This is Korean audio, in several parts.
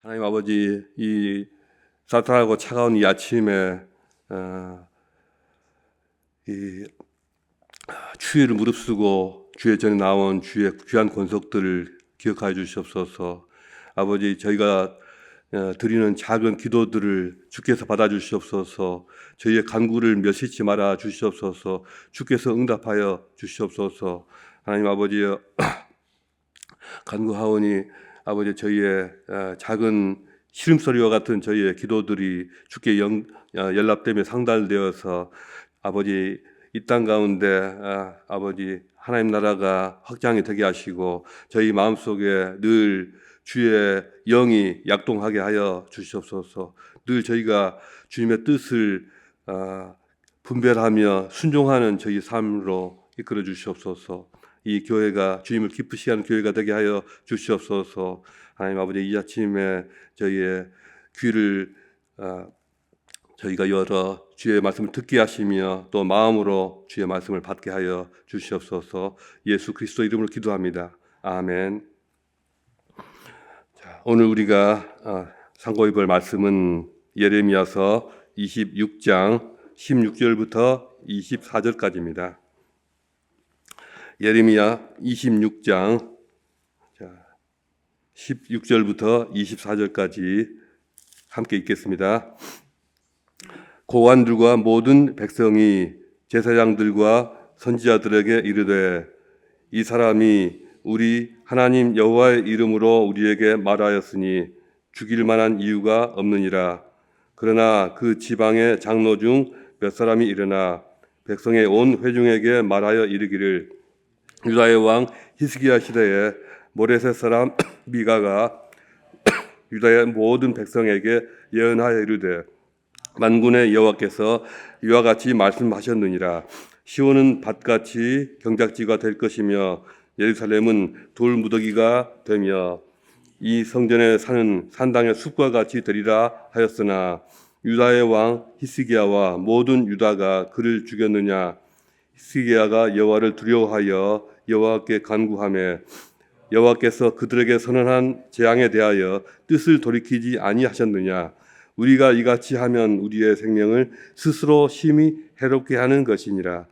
하나님 아버지, 이 따뜻하고 차가운 이 아침에 이 추위를 무릅쓰고 주의 전에 나온 주의 귀한 권속들을 기억하여 주시옵소서. 아버지, 저희가 드리는 작은 기도들을 주께서 받아 주시옵소서. 저희의 간구를 멸시치 말아 주시옵소서. 주께서 응답하여 주시옵소서. 하나님 아버지, 간구하오니 아버지, 저희의 작은 시름소리와 같은 저희의 기도들이 주께 연락되며 상달되어서 아버지, 이 땅 가운데 아버지 하나님 나라가 확장이 되게 하시고 저희 마음속에 늘 주의 영이 약동하게 하여 주시옵소서. 늘 저희가 주님의 뜻을 분별하며 순종하는 저희 삶으로 이끌어 주시옵소서. 이 교회가 주님을 기쁘시게 하는 교회가 되게 하여 주시옵소서. 하나님 아버지, 이 아침에 저희의 귀를 저희가 열어 주의 말씀을 듣게 하시며 또 마음으로 주의 말씀을 받게 하여 주시옵소서. 예수 그리스도 이름으로 기도합니다. 아멘. 자, 오늘 우리가 상고해 볼 말씀은 예레미야서 26장 16절부터 24절까지입니다. 예레미야 26장 16절부터 24절까지 함께 읽겠습니다. 고관들과 모든 백성이 제사장들과 선지자들에게 이르되 이 사람이 우리 하나님 여호와의 이름으로 우리에게 말하였으니 죽일 만한 이유가 없느니라. 그러나 그 지방의 장로 중 몇 사람이 일어나 백성의 온 회중에게 말하여 이르기를 유다의 왕 히스기야 시대에 모레셋 사람 미가가 유다의 모든 백성에게 예언하여 이르되 만군의 여호와께서 이와 같이 말씀하셨느니라. 시온은 밭같이 경작지가 될 것이며 예루살렘은 돌무더기가 되며 이 성전에 사는 산당의 숲과 같이 되리라 하였으나 유다의 왕 히스기야와 모든 유다가 그를 죽였느냐. 히스기야가 여호와를 두려워하여 여호와께 간구하며 여호와께서 그들에게 선언한 재앙에 대하여 뜻을 돌이키지 아니하셨느냐. 우리가 이같이 하면 우리의 생명을 스스로 심히 해롭게 하는 것이니라.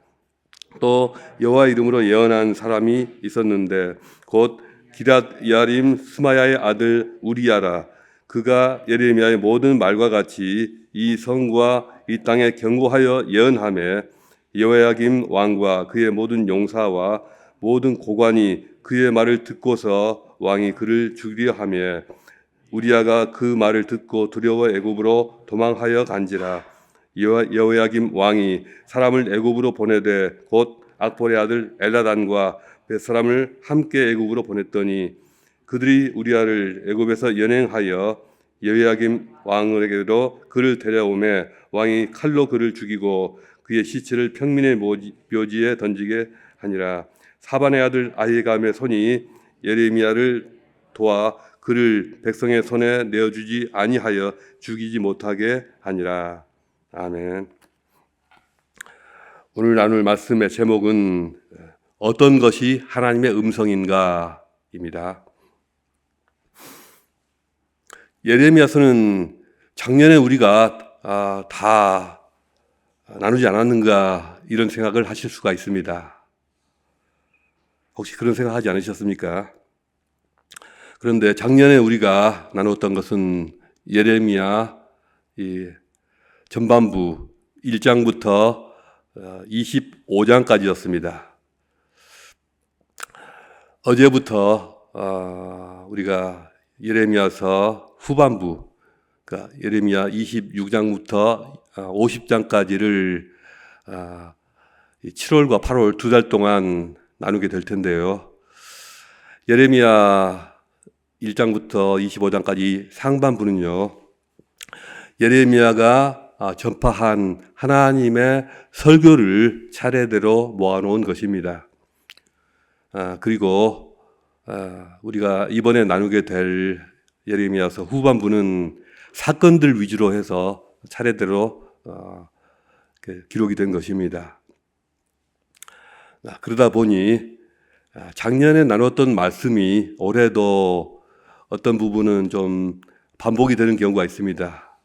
또 여호와 이름으로 예언한 사람이 있었는데 곧 기럇 야림 스마야의 아들 우리야라. 그가 예레미야의 모든 말과 같이 이 성과 이 땅에 경고하여 예언하며 여호야김 왕과 그의 모든 용사와 모든 고관이 그의 말을 듣고서 왕이 그를 죽이려 하며 우리야가 그 말을 듣고 두려워 애굽으로 도망하여 간지라. 여호야김 왕이 사람을 애굽으로 보내되 곧 악볼의 아들 엘라단과 벳사람을 함께 애굽으로 보냈더니 그들이 우리야를 애굽에서 연행하여 여호야김 왕에게로 그를 데려오매 왕이 칼로 그를 죽이고 그의 시체를 평민의 묘지에 던지게 하니라. 사반의 아들 아히감의 손이 예레미야를 도와 그를 백성의 손에 내어주지 아니하여 죽이지 못하게 하니라. 아멘. 오늘 나눌 말씀의 제목은 어떤 것이 하나님의 음성인가입니다. 예레미야서는 작년에 우리가 다 나누지 않았는가 이런 생각을 하실 수가 있습니다. 혹시 그런 생각 하지 않으셨습니까? 그런데 작년에 우리가 나눴던 것은 예레미야 전반부 1장부터 25장까지였습니다. 어제부터 우리가 예레미야서 후반부, 그러니까 예레미야 26장부터 50장까지를 7월과 8월 2달 동안 나누게 될 텐데요. 예레미야 1장부터 25장까지 상반부는요, 예레미야가 전파한 하나님의 설교를 차례대로 모아놓은 것입니다. 그리고 우리가 이번에 나누게 될 예레미야서 후반부는 사건들 위주로 해서 차례대로 기록이 된 것입니다. 그러다 보니 작년에 나눴던 말씀이 올해도 어떤 부분은 좀 반복이 되는 경우가 있습니다.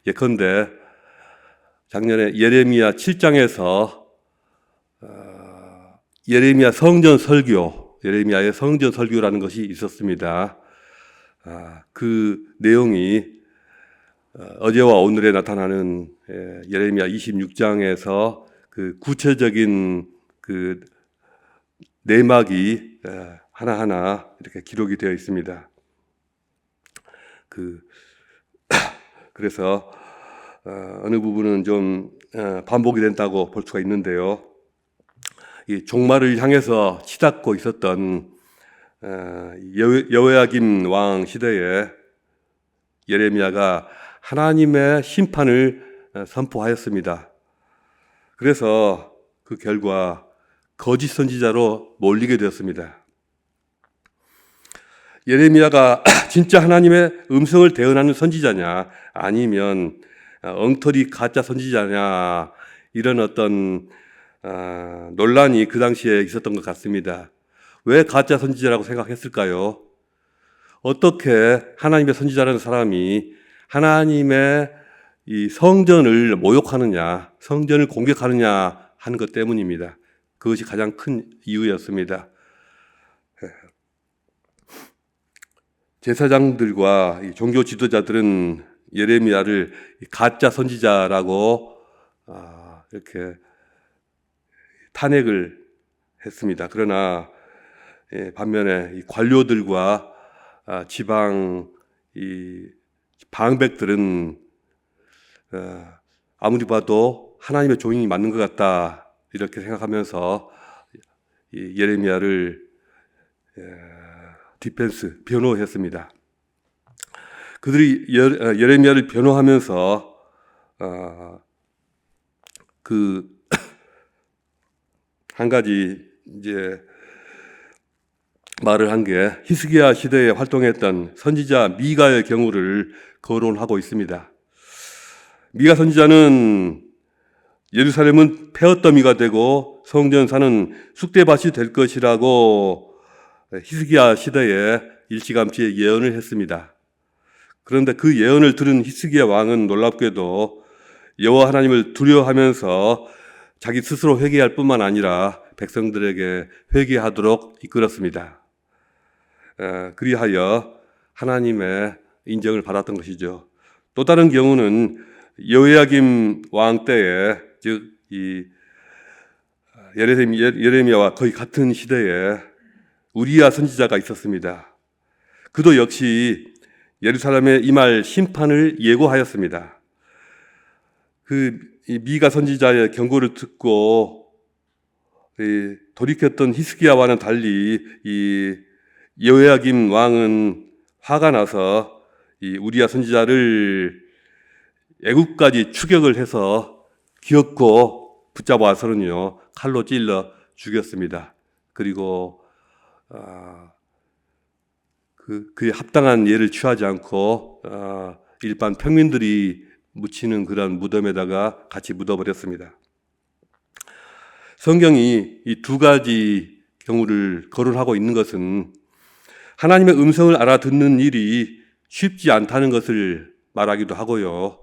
예컨대 작년에 예레미야 7장에서 예레미야 성전 설교, 예레미야의 성전 설교라는 것이 있었습니다. 그 내용이 어제와 오늘에 나타나는 예레미야 26장에서 그 구체적인 그 내막이 하나하나 이렇게 기록이 되어 있습니다. 그래서 어느 부분은 좀 반복이 된다고 볼 수가 있는데요. 이 종말을 향해서 치닫고 있었던 여호야김 왕 시대에 예레미야가 하나님의 심판을 선포하였습니다. 그래서 그 결과 거짓 선지자로 몰리게 되었습니다. 예레미야가 진짜 하나님의 음성을 대언하는 선지자냐, 아니면 엉터리 가짜 선지자냐, 이런 어떤 논란이 그 당시에 있었던 것 같습니다. 왜 가짜 선지자라고 생각했을까요? 어떻게 하나님의 선지자라는 사람이 하나님의 이 성전을 모욕하느냐, 성전을 공격하느냐 하는 것 때문입니다. 그것이 가장 큰 이유였습니다. 제사장들과 종교 지도자들은 예레미야를 가짜 선지자라고 이렇게 탄핵을 했습니다. 그러나 반면에 이 관료들과 지방 이 방백들은 아무리 봐도 하나님의 종이 맞는 것 같다 이렇게 생각하면서 예레미야를 디펜스, 변호했습니다. 그들이 예레미야를 변호하면서 한 가지 이제 말을 한 게 히스기야 시대에 활동했던 선지자 미가의 경우를 거론하고 있습니다. 미가 선지자는 예루살렘은 폐허더미가 되고 성전사는 쑥대밭이 될 것이라고 히스기야 시대에 일찌감치 예언을 했습니다. 그런데 그 예언을 들은 히스기야 왕은 놀랍게도 여호와 하나님을 두려워하면서 자기 스스로 회개할 뿐만 아니라 백성들에게 회개하도록 이끌었습니다. 그리하여 하나님의 인정을 받았던 것이죠. 또 다른 경우는 여호야김 왕 때에, 즉 이 예레미야와 거의 같은 시대에 우리야 선지자가 있었습니다. 그도 역시 예루살렘에 임할 심판을 예고하였습니다. 이 미가 선지자의 경고를 듣고 돌이켰던 히스기야와는 달리 이 여호야김 왕은 화가 나서 이 우리야 선지자를 애굽까지 추격을 해서 기어코 붙잡아서는요 칼로 찔러 죽였습니다. 그리고 그에 합당한 예를 취하지 않고 일반 평민들이 묻히는 그런 무덤에다가 같이 묻어버렸습니다. 성경이 이 두 가지 경우를 거론하고 있는 것은 하나님의 음성을 알아듣는 일이 쉽지 않다는 것을 말하기도 하고요.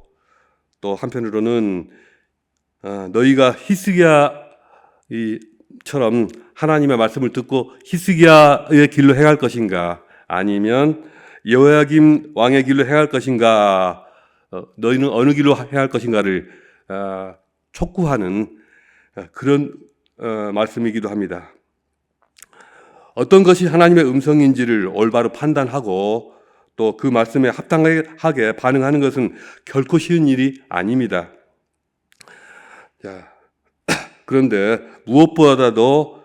또 한편으로는 너희가 히스기야처럼 하나님의 말씀을 듣고 히스기야의 길로 행할 것인가, 아니면 여호야김 왕의 길로 행할 것인가, 너희는 어느 길로 행할 것인가를 촉구하는 그런 말씀이기도 합니다. 어떤 것이 하나님의 음성인지를 올바로 판단하고 또 그 말씀에 합당하게 반응하는 것은 결코 쉬운 일이 아닙니다. 그런데 무엇보다도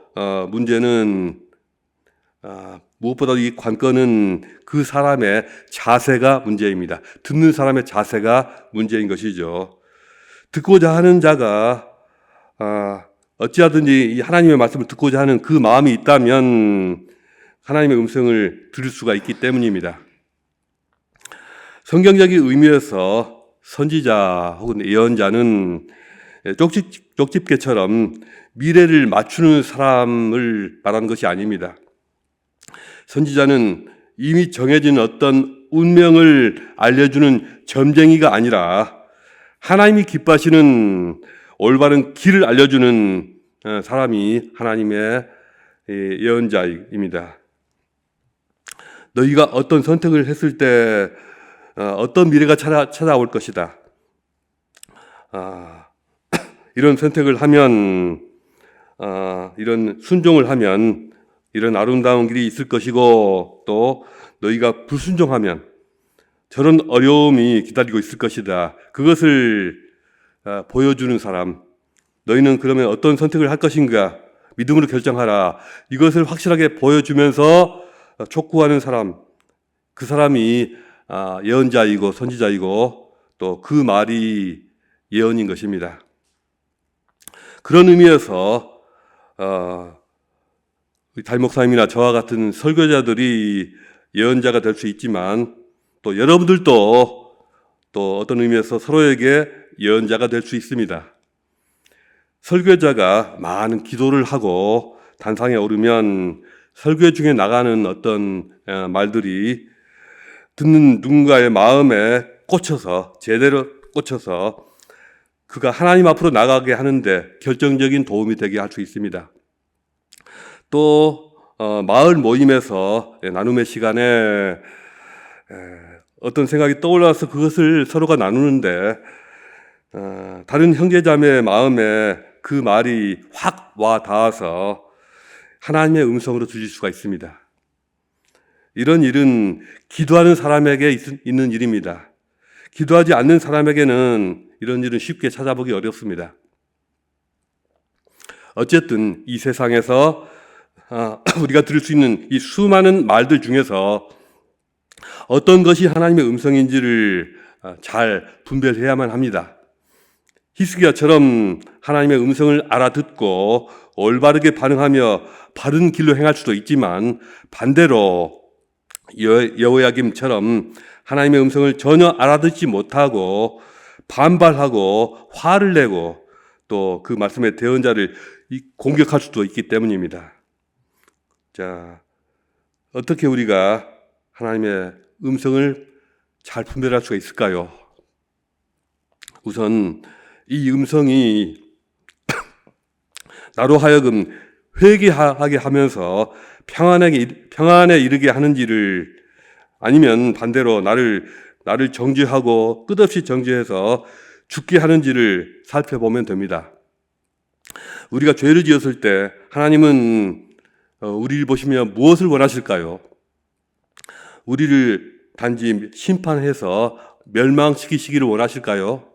이 관건은 그 사람의 자세가 문제입니다. 듣는 사람의 자세가 문제인 것이죠. 듣고자 하는 자가 어찌하든지 이 하나님의 말씀을 듣고자 하는 그 마음이 있다면 하나님의 음성을 들을 수가 있기 때문입니다. 성경적인 의미에서 선지자 혹은 예언자는 쪽집게처럼 미래를 맞추는 사람을 말하는 것이 아닙니다. 선지자는 이미 정해진 어떤 운명을 알려주는 점쟁이가 아니라 하나님이 기뻐하시는 올바른 길을 알려주는 사람이 하나님의 예언자입니다. 너희가 어떤 선택을 했을 때 어떤 미래가 찾아올 것이다. 이런 선택을 하면, 이런 순종을 하면 이런 아름다운 길이 있을 것이고, 또 너희가 불순종하면 저런 어려움이 기다리고 있을 것이다. 그것을 보여주는 사람. 너희는 그러면 어떤 선택을 할 것인가? 믿음으로 결정하라. 이것을 확실하게 보여주면서 촉구하는 사람. 그 사람이 예언자이고 선지자이고 또 그 말이 예언인 것입니다. 그런 의미에서 담임 목사님이나 저와 같은 설교자들이 예언자가 될 수 있지만 또 여러분들도 또 어떤 의미에서 서로에게 예언자가 될 수 있습니다. 설교자가 많은 기도를 하고 단상에 오르면 설교 중에 나가는 어떤 말들이 듣는 누군가의 마음에 꽂혀서 제대로 꽂혀서 그가 하나님 앞으로 나가게 하는데 결정적인 도움이 되게 할 수 있습니다. 또 마을 모임에서 나눔의 시간에 어떤 생각이 떠올라서 그것을 서로가 나누는데 다른 형제자매의 마음에 그 말이 확 와 닿아서 하나님의 음성으로 들릴 수가 있습니다. 이런 일은 기도하는 사람에게 있는 일입니다. 기도하지 않는 사람에게는 이런 일은 쉽게 찾아보기 어렵습니다. 어쨌든 이 세상에서 우리가 들을 수 있는 이 수많은 말들 중에서 어떤 것이 하나님의 음성인지를 잘 분별해야만 합니다. 히스기야처럼 하나님의 음성을 알아듣고 올바르게 반응하며 바른 길로 행할 수도 있지만 반대로 여호야김처럼 하나님의 음성을 전혀 알아듣지 못하고 반발하고 화를 내고 또 그 말씀의 대언자를 공격할 수도 있기 때문입니다. 자, 어떻게 우리가 하나님의 음성을 잘 분별할 수가 있을까요? 우선 이 음성이 나로 하여금 회개하게 하면서 평안에 이르게 하는지를 아니면 반대로 나를 정죄하고 끝없이 정죄해서 죽게 하는지를 살펴보면 됩니다. 우리가 죄를 지었을 때 하나님은 우리를 보시며 무엇을 원하실까요? 우리를 단지 심판해서 멸망시키시기를 원하실까요?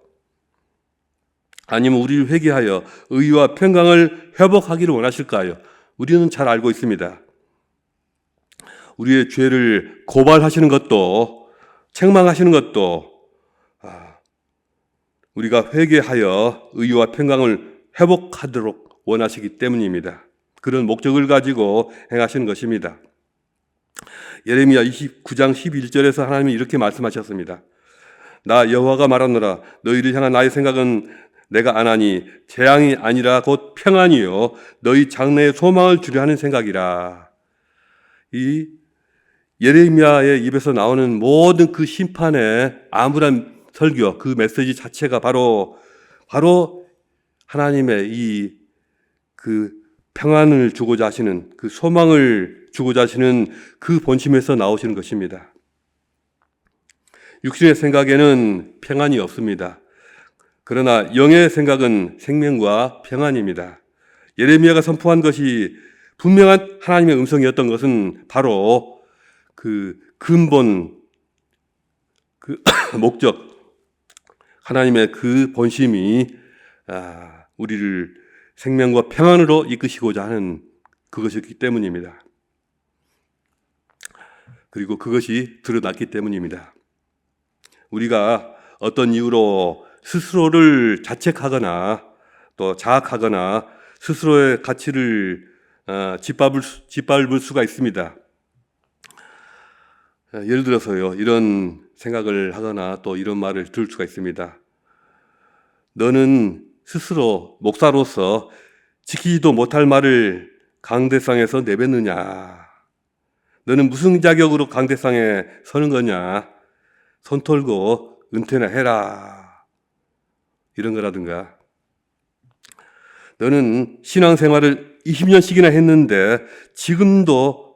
아니면 우리를 회개하여 의와 평강을 회복하기를 원하실까요? 우리는 잘 알고 있습니다. 우리의 죄를 고발하시는 것도 책망하시는 것도 우리가 회개하여 의와 평강을 회복하도록 원하시기 때문입니다. 그런 목적을 가지고 행하시는 것입니다. 예레미야 29장 11절에서 하나님이 이렇게 말씀하셨습니다. 나 여호와가 말하노라 너희를 향한 나의 생각은 내가 안하니 재앙이 아니라 곧 평안이요 너희 장래에 소망을 주려 하는 생각이라. 이 예레미야의 입에서 나오는 모든 그 심판의 암울한 설교, 그 메시지 자체가 바로 하나님의 이 그 평안을 주고자 하시는 그 소망을 주고자 하시는 그 본심에서 나오시는 것입니다. 육신의 생각에는 평안이 없습니다. 그러나 영의 생각은 생명과 평안입니다. 예레미야가 선포한 것이 분명한 하나님의 음성이었던 것은 바로 그 근본, 그 목적, 하나님의 그 본심이 우리를 생명과 평안으로 이끄시고자 하는 그것이었기 때문입니다. 그리고 그것이 드러났기 때문입니다. 우리가 어떤 이유로 스스로를 자책하거나 또 자학하거나 스스로의 가치를 짓밟을 수가 있습니다. 예를 들어서요, 이런 생각을 하거나 또 이런 말을 들을 수가 있습니다. 너는 스스로 목사로서 지키지도 못할 말을 강대상에서 내뱉느냐. 너는 무슨 자격으로 강대상에 서는 거냐? 손 털고 은퇴나 해라. 이런 거라든가. 너는 신앙생활을 20년씩이나 했는데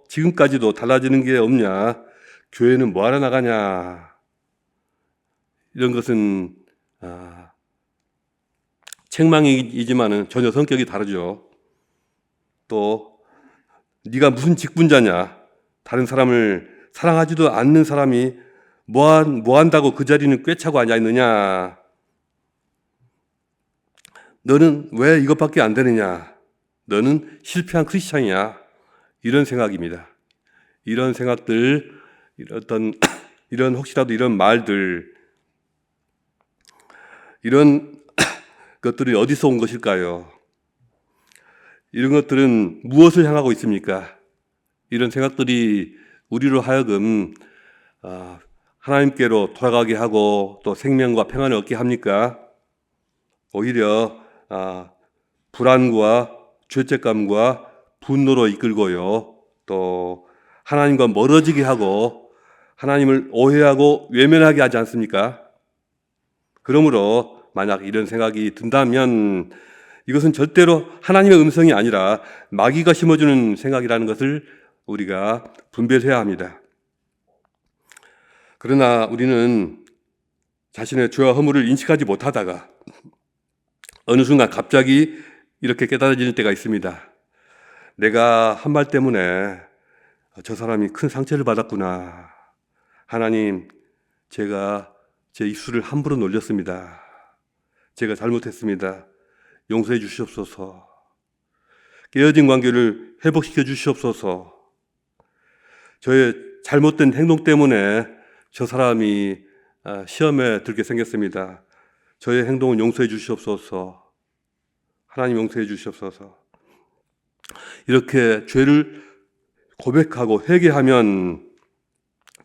지금까지도 달라지는 게 없냐? 교회는 뭐하러 나가냐? 이런 것은 책망이지만은 전혀 성격이 다르죠. 또 네가 무슨 직분자냐? 다른 사람을 사랑하지도 않는 사람이 뭐 한다고 그 자리는 꿰차고 앉아 있느냐? 너는 왜 이것밖에 안 되느냐? 너는 실패한 크리스찬이야. 이런 생각입니다. 이런 생각들, 이런 혹시라도 이런 말들, 이런 것들이 어디서 온 것일까요? 이런 것들은 무엇을 향하고 있습니까? 이런 생각들이 우리로 하여금 하나님께로 돌아가게 하고 또 생명과 평안을 얻게 합니까? 오히려 불안과 죄책감과 분노로 이끌고요. 또 하나님과 멀어지게 하고 하나님을 오해하고 외면하게 하지 않습니까? 그러므로 만약 이런 생각이 든다면 이것은 절대로 하나님의 음성이 아니라 마귀가 심어주는 생각이라는 것을 우리가 분별해야 합니다. 그러나 우리는 자신의 죄와 허물을 인식하지 못하다가 어느 순간 갑자기 이렇게 깨달아지는 때가 있습니다. 내가 한 말 때문에 저 사람이 큰 상처를 받았구나. 하나님, 제가 제 입술을 함부로 놀렸습니다. 제가 잘못했습니다. 용서해 주시옵소서. 깨어진 관계를 회복시켜 주시옵소서. 저의 잘못된 행동 때문에 저 사람이 시험에 들게 생겼습니다. 저의 행동은 용서해 주시옵소서. 하나님 용서해 주시옵소서. 이렇게 죄를 고백하고 회개하면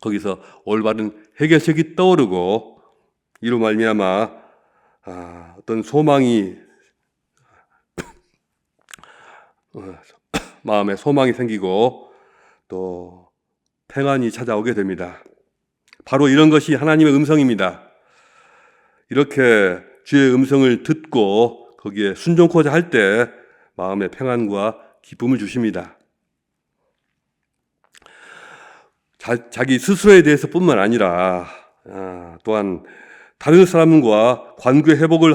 거기서 올바른 해결책이 떠오르고 이로 말미암아 어떤 소망이 마음에 소망이 생기고 또 평안이 찾아오게 됩니다. 바로 이런 것이 하나님의 음성입니다. 이렇게 주의 음성을 듣고 거기에 순종코자 할 때 마음의 평안과 기쁨을 주십니다. 자기 스스로에 대해서 뿐만 아니라 또한 다른 사람과 관계 회복을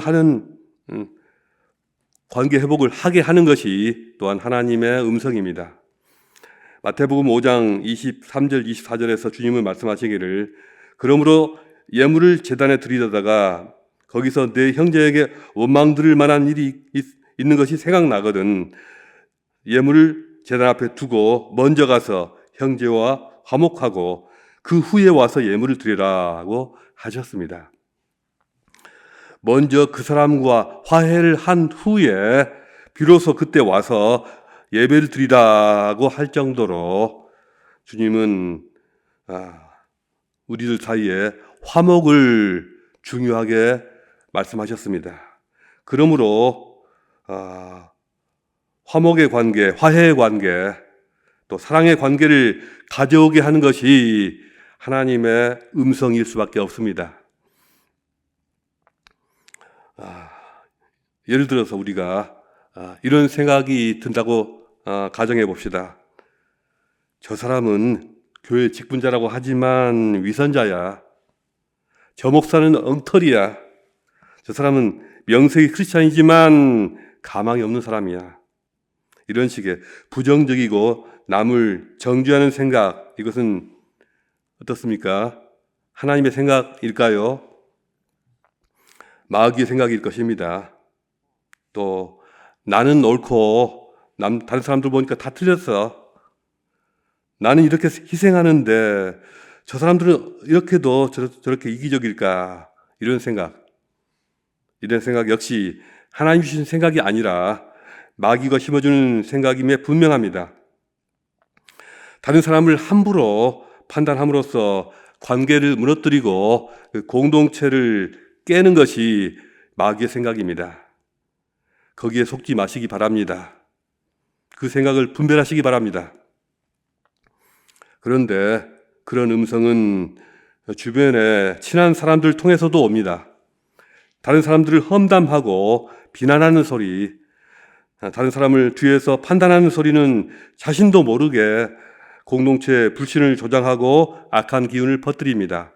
하게 하는 것이 또한 하나님의 음성입니다. 마태복음 5장 23절 24절에서 주님은 말씀하시기를 그러므로 예물을 제단에 드리다가 거기서 내 형제에게 원망 들을 만한 일이 있는 것이 생각나거든 예물을 제단 앞에 두고 먼저 가서 형제와 화목하고 그 후에 와서 예물을 드리라고 하셨습니다. 먼저 그 사람과 화해를 한 후에 비로소 그때 와서 예배를 드리라고 할 정도로 주님은 우리들 사이에 화목을 중요하게 말씀하셨습니다. 그러므로 화목의 관계, 화해의 관계, 또 사랑의 관계를 가져오게 하는 것이 하나님의 음성일 수밖에 없습니다. 예를 들어서 우리가 이런 생각이 든다고 가정해 봅시다. 저 사람은 교회 직분자라고 하지만 위선자야. 저 목사는 엉터리야. 저 사람은 명색이 크리스찬이지만 가망이 없는 사람이야. 이런 식의 부정적이고 남을 정죄하는 생각, 이것은 어떻습니까? 하나님의 생각일까요? 마귀의 생각일 것입니다. 또 나는 옳고 다른 사람들 보니까 다 틀렸어. 나는 이렇게 희생하는데 저 사람들은 이렇게도 저렇게 이기적일까? 이런 생각 역시 하나님 주신 생각이 아니라 마귀가 심어주는 생각임에 분명합니다. 다른 사람을 함부로 판단함으로써 관계를 무너뜨리고 그 공동체를 깨는 것이 마귀의 생각입니다. 거기에 속지 마시기 바랍니다. 그 생각을 분별하시기 바랍니다. 그런데 그런 음성은 주변에 친한 사람들 통해서도 옵니다. 다른 사람들을 험담하고 비난하는 소리, 다른 사람을 뒤에서 판단하는 소리는 자신도 모르게 공동체의 불신을 조장하고 악한 기운을 퍼뜨립니다.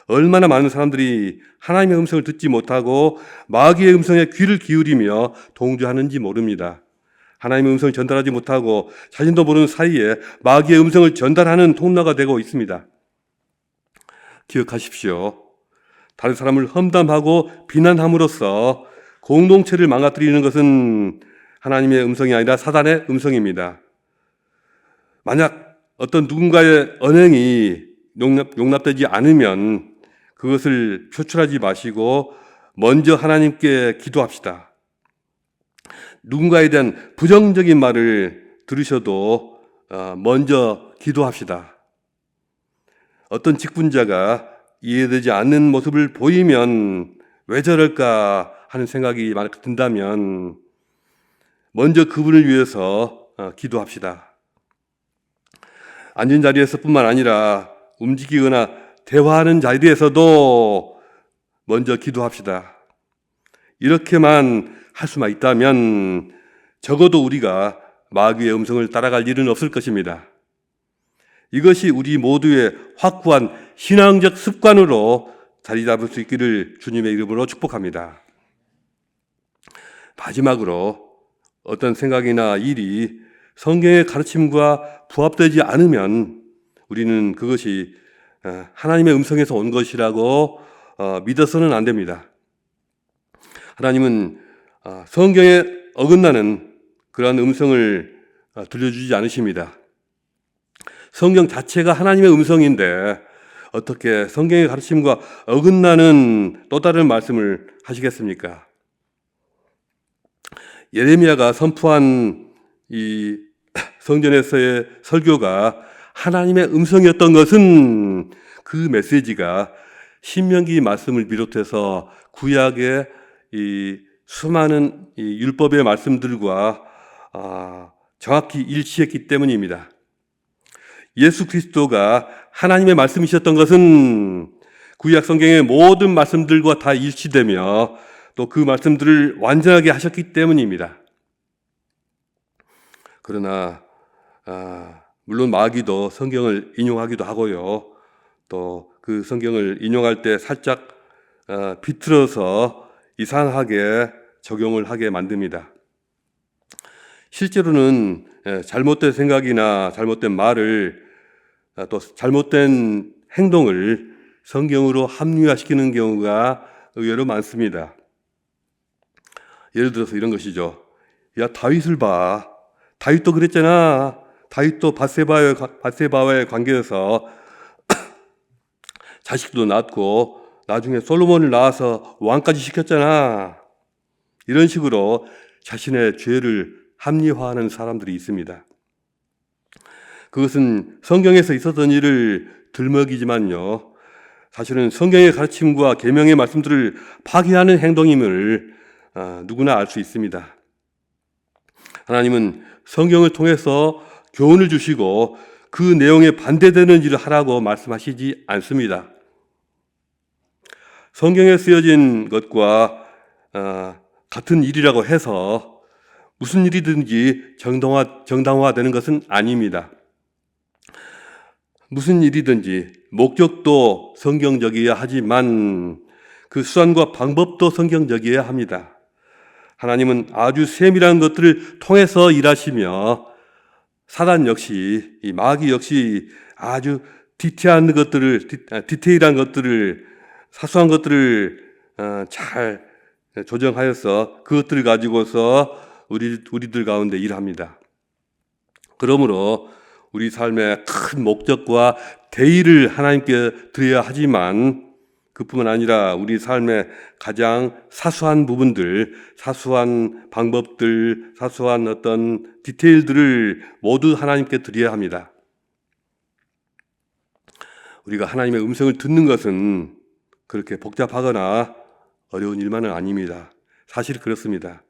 얼마나 많은 사람들이 하나님의 음성을 듣지 못하고 마귀의 음성에 귀를 기울이며 동조하는지 모릅니다. 하나님의 음성을 전달하지 못하고 자신도 모르는 사이에 마귀의 음성을 전달하는 통로가 되고 있습니다. 기억하십시오. 다른 사람을 험담하고 비난함으로써 공동체를 망가뜨리는 것은 하나님의 음성이 아니라 사단의 음성입니다. 만약 어떤 누군가의 언행이 용납되지 않으면 그것을 표출하지 마시고 먼저 하나님께 기도합시다. 누군가에 대한 부정적인 말을 들으셔도 먼저 기도합시다. 어떤 직분자가 이해되지 않는 모습을 보이면 왜 저럴까 하는 생각이 만약 든다면 먼저 그분을 위해서 기도합시다. 앉은 자리에서뿐만 아니라 움직이거나 대화하는 자리에서도 먼저 기도합시다. 이렇게만 할 수만 있다면 적어도 우리가 마귀의 음성을 따라갈 일은 없을 것입니다. 이것이 우리 모두의 확고한 신앙적 습관으로 자리 잡을 수 있기를 주님의 이름으로 축복합니다. 마지막으로 어떤 생각이나 일이 성경의 가르침과 부합되지 않으면 우리는 그것이 하나님의 음성에서 온 것이라고 믿어서는 안 됩니다. 하나님은 성경에 어긋나는 그러한 음성을 들려주지 않으십니다. 성경 자체가 하나님의 음성인데 어떻게 성경의 가르침과 어긋나는 또 다른 말씀을 하시겠습니까? 예레미야가 선포한 이 성전에서의 설교가 하나님의 음성이었던 것은 그 메시지가 신명기 말씀을 비롯해서 구약의 이 수많은 이 율법의 말씀들과 정확히 일치했기 때문입니다. 예수 그리스도가 하나님의 말씀이셨던 것은 구약 성경의 모든 말씀들과 다 일치되며 또 그 말씀들을 완전하게 하셨기 때문입니다. 그러나 물론 마귀도 성경을 인용하기도 하고요. 또 그 성경을 인용할 때 살짝 비틀어서 이상하게 적용을 하게 만듭니다. 실제로는 잘못된 생각이나 잘못된 말을 또 잘못된 행동을 성경으로 합리화시키는 경우가 의외로 많습니다. 예를 들어서 이런 것이죠. 야, 다윗을 봐. 다윗도 그랬잖아. 다윗도 밧세바와의 관계에서 자식도 낳고 나중에 솔로몬을 낳아서 왕까지 시켰잖아. 이런 식으로 자신의 죄를 합리화하는 사람들이 있습니다. 그것은 성경에서 있었던 일을 들먹이지만요. 사실은 성경의 가르침과 계명의 말씀들을 파괴하는 행동임을 누구나 알 수 있습니다. 하나님은 성경을 통해서 교훈을 주시고 그 내용에 반대되는 일을 하라고 말씀하시지 않습니다. 성경에 쓰여진 것과 같은 일이라고 해서 무슨 일이든지 정당화되는 것은 아닙니다. 무슨 일이든지 목적도 성경적이어야 하지만 그 수단과 방법도 성경적이어야 합니다. 하나님은 아주 세밀한 것들을 통해서 일하시며 사단 역시, 이 마귀 역시 아주 디테일한 것들을 사소한 것들을 잘 조정하여서 그것들을 가지고서 우리들 가운데 일합니다. 그러므로 우리 삶의 큰 목적과 대의를 하나님께 드려야 하지만 그뿐만 아니라 우리 삶의 가장 사소한 부분들, 사소한 방법들, 사소한 어떤 디테일들을 모두 하나님께 드려야 합니다. 우리가 하나님의 음성을 듣는 것은 그렇게 복잡하거나 어려운 일만은 아닙니다. 사실 그렇습니다.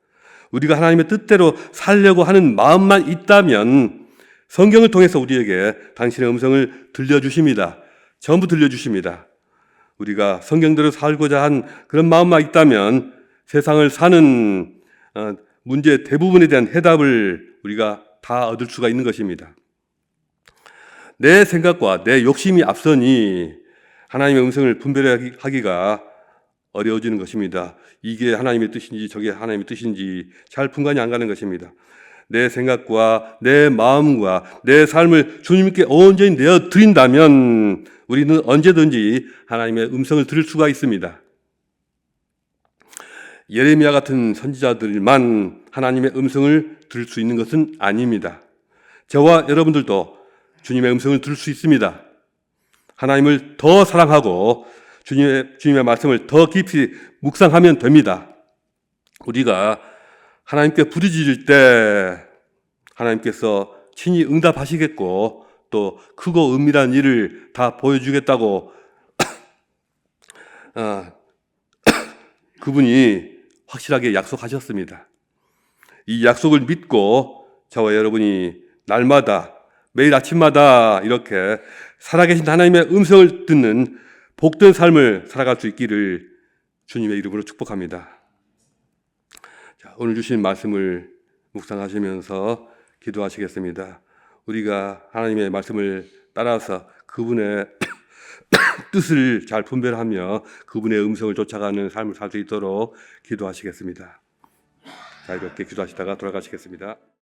우리가 하나님의 뜻대로 살려고 하는 마음만 있다면 성경을 통해서 우리에게 당신의 음성을 들려주십니다. 전부 들려주십니다. 우리가 성경대로 살고자 한 그런 마음만 있다면 세상을 사는 문제 대부분에 대한 해답을 우리가 다 얻을 수가 있는 것입니다. 내 생각과 내 욕심이 앞서니 하나님의 음성을 분별하기가 어려워지는 것입니다. 이게 하나님의 뜻인지 저게 하나님의 뜻인지 잘 분간이 안 가는 것입니다. 내 생각과 내 마음과 내 삶을 주님께 온전히 내어드린다면 우리는 언제든지 하나님의 음성을 들을 수가 있습니다. 예레미야 같은 선지자들만 하나님의 음성을 들을 수 있는 것은 아닙니다. 저와 여러분들도 주님의 음성을 들을 수 있습니다. 하나님을 더 사랑하고 주님의 말씀을 더 깊이 묵상하면 됩니다. 우리가 하나님께 부르짖을 때 하나님께서 친히 응답하시겠고 또 크고 은밀한 일을 다 보여주겠다고 그분이 확실하게 약속하셨습니다. 이 약속을 믿고 저와 여러분이 날마다 매일 아침마다 이렇게 살아계신 하나님의 음성을 듣는 복된 삶을 살아갈 수 있기를 주님의 이름으로 축복합니다. 자, 오늘 주신 말씀을 묵상하시면서 기도하시겠습니다. 우리가 하나님의 말씀을 따라서 그분의 뜻을 잘 분별하며 그분의 음성을 쫓아가는 삶을 살 수 있도록 기도하시겠습니다. 자, 이렇게 기도하시다가 돌아가시겠습니다.